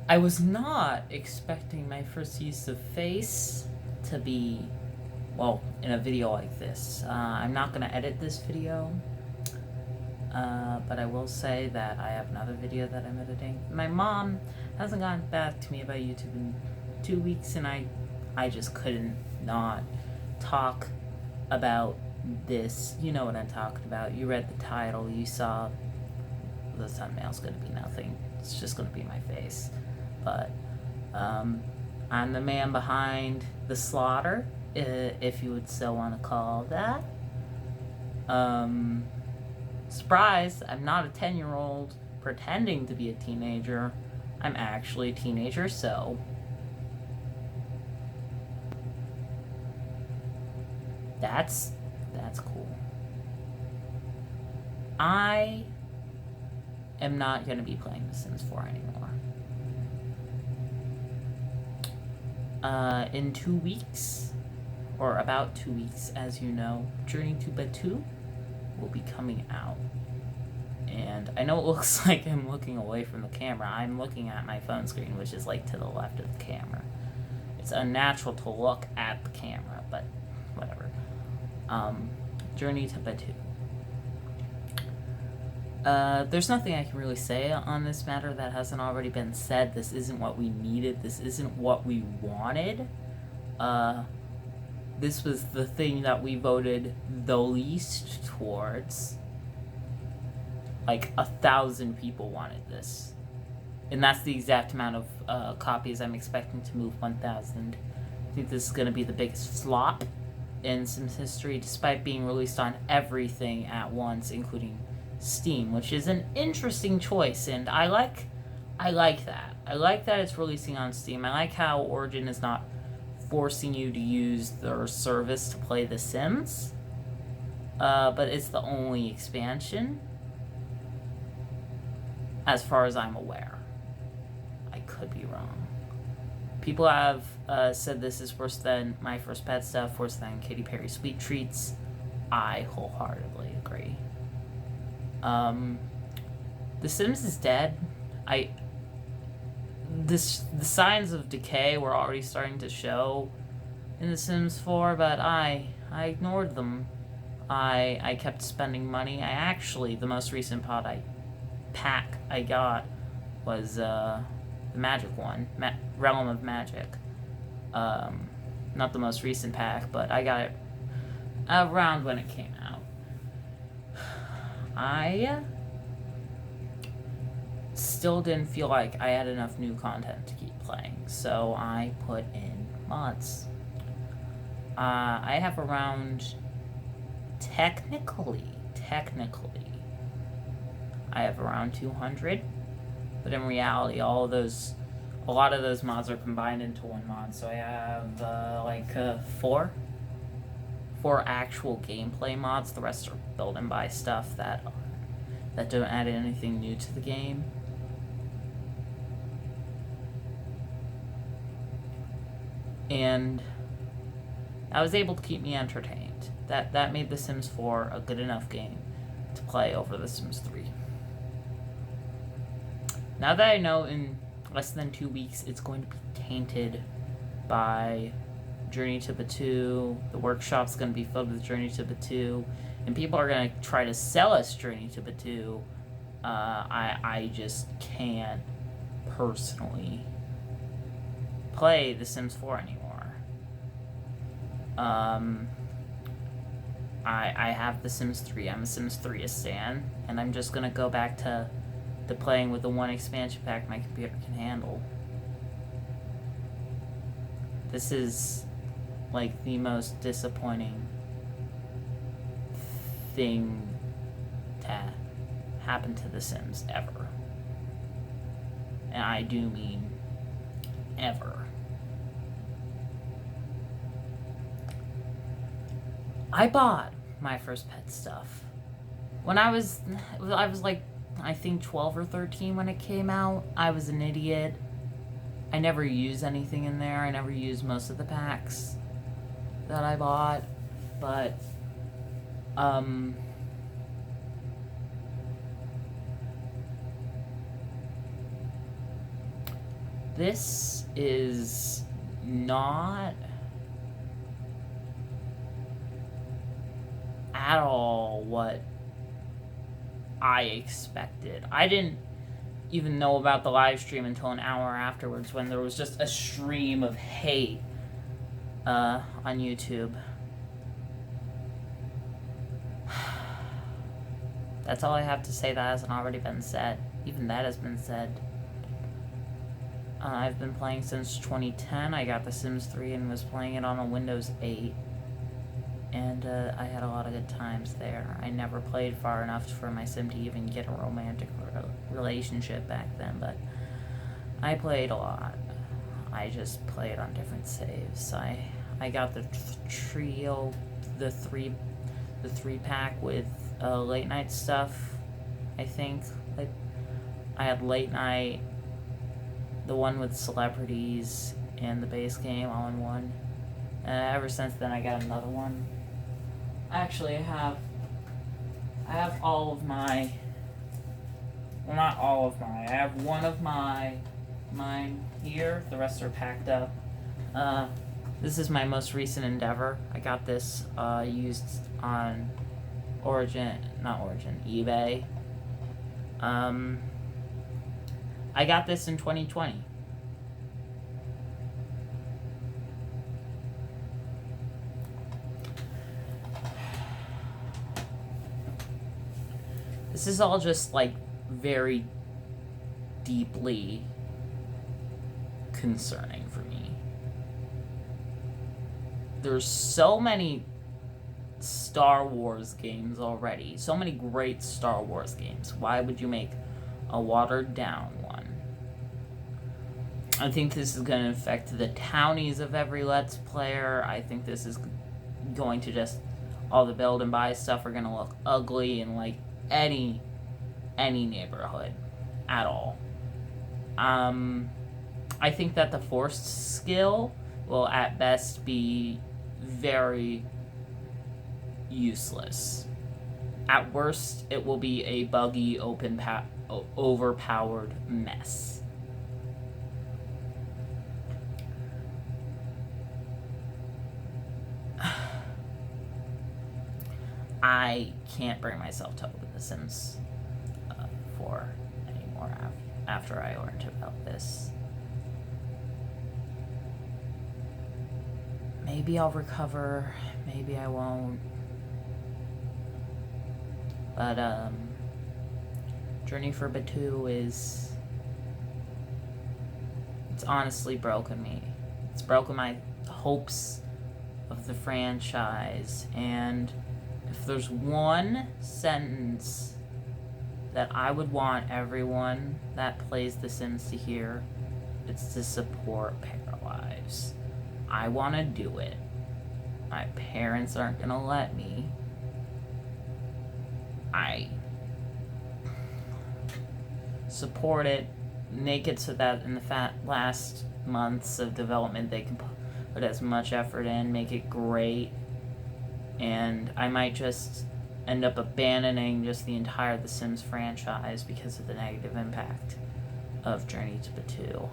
I was not expecting my first use of face to be, well, in a video like this. I'm not going to edit this video, but I will say that I have another video that I'm editing. My mom hasn't gotten back to me about YouTube in 2 weeks, and I just couldn't not talk about this. You know what I'm talking about. You read the title, you saw the thumbnail's going to be nothing. It's just going to be my face. But I'm the man behind the slaughter, if you would so want to call that. Surprise, I'm not a 10-year-old pretending to be a teenager. I'm actually a teenager, so that's cool. I am not going to be playing The Sims 4 anymore. In 2 weeks, or about 2 weeks, as you know, Journey to Batuu will be coming out. And I know it looks like I'm looking away from the camera. I'm looking at my phone screen, which is like to the left of the camera. It's unnatural to look at the camera, but whatever. Journey to Batuu. There's nothing I can really say on this matter that hasn't already been said. This isn't what we needed. This isn't what we wanted. This was the thing that we voted the least towards. Like 1,000 people wanted this. And that's the exact amount of copies I'm expecting to move 1,000. I think this is going to be the biggest flop in Sims history, despite being released on everything at once, including Steam, which is an interesting choice, and I like that. I like that it's releasing on Steam. I like how Origin is not forcing you to use their service to play The Sims, but it's the only expansion, as far as I'm aware. I could be wrong. People have said this is worse than My First Pet stuff, worse than Katy Perry Sweet Treats. I wholeheartedly agree. The Sims is dead. The signs of decay were already starting to show in The Sims 4, but I ignored them. I kept spending money. The most recent pack I got was the Magic one, Realm of Magic. Not the most recent pack, but I got it around when it came out. I still didn't feel like I had enough new content to keep playing, so I put in mods. I have around, technically, I have around 200, but in reality, a lot of those mods are combined into one mod, so I have, four actual gameplay mods. The rest are built and buy stuff that don't add anything new to the game. And I was able to keep me entertained. That made The Sims 4 a good enough game to play over The Sims 3. Now that I know in less than 2 weeks it's going to be tainted by Journey to Batuu, the workshop's going to be filled with Journey to Batuu, and people are going to try to sell us Journey to Batuu, I just can't personally play The Sims 4 anymore. I have The Sims 3. I'm a Sims 3 stan, and I'm just going to go back to playing with the one expansion pack my computer can handle. This is like the most disappointing thing to happen to The Sims ever. And I do mean ever. I bought My First Pet stuff when I was like, I think 12 or 13 when it came out. I was an idiot. I never used anything in there. I never used most of the packs that I bought, but This is not at all what I expected. I didn't even know about the live stream until an hour afterwards, when there was just a stream of hate on YouTube. That's all I have to say that hasn't already been said. Even that has been said. I've been playing since 2010. I got The Sims 3 and was playing it on a Windows 8. And I had a lot of good times there. I never played far enough for my sim to even get a romantic relationship back then, but I played a lot. I just played on different saves. I got the trio, the three pack with late night stuff. I think like I had late night, the one with celebrities, and the base game all in one. Ever since then, I got another one. Actually, I have all of my, well, not all of my, I have one of mine here. The rest are packed up. This is my most recent endeavor. I got this used on eBay. I got this in 2020. This is all just like very deeply concerning for me. There's so many Star Wars games already. So many great Star Wars games. Why would you make a watered down one? I think this is going to affect the townies of every Let's Player. I think this is going to just, all the build and buy stuff are going to look ugly in like any neighborhood at all. I think that the forced skill will at best be very useless. At worst, it will be a buggy, overpowered mess. I can't bring myself to open The Sims 4 anymore after I learned about this. Maybe I'll recover, maybe I won't. But, Journey for Batuu it's honestly broken me. It's broken my hopes of the franchise, and if there's one sentence that I would want everyone that plays The Sims to hear, it's to support Paralives. I want to do it. My parents aren't going to let me. I support it, make it so that in the last months of development they can put as much effort in, make it great, and I might just end up abandoning just the entire The Sims franchise because of the negative impact of Journey to Batuu.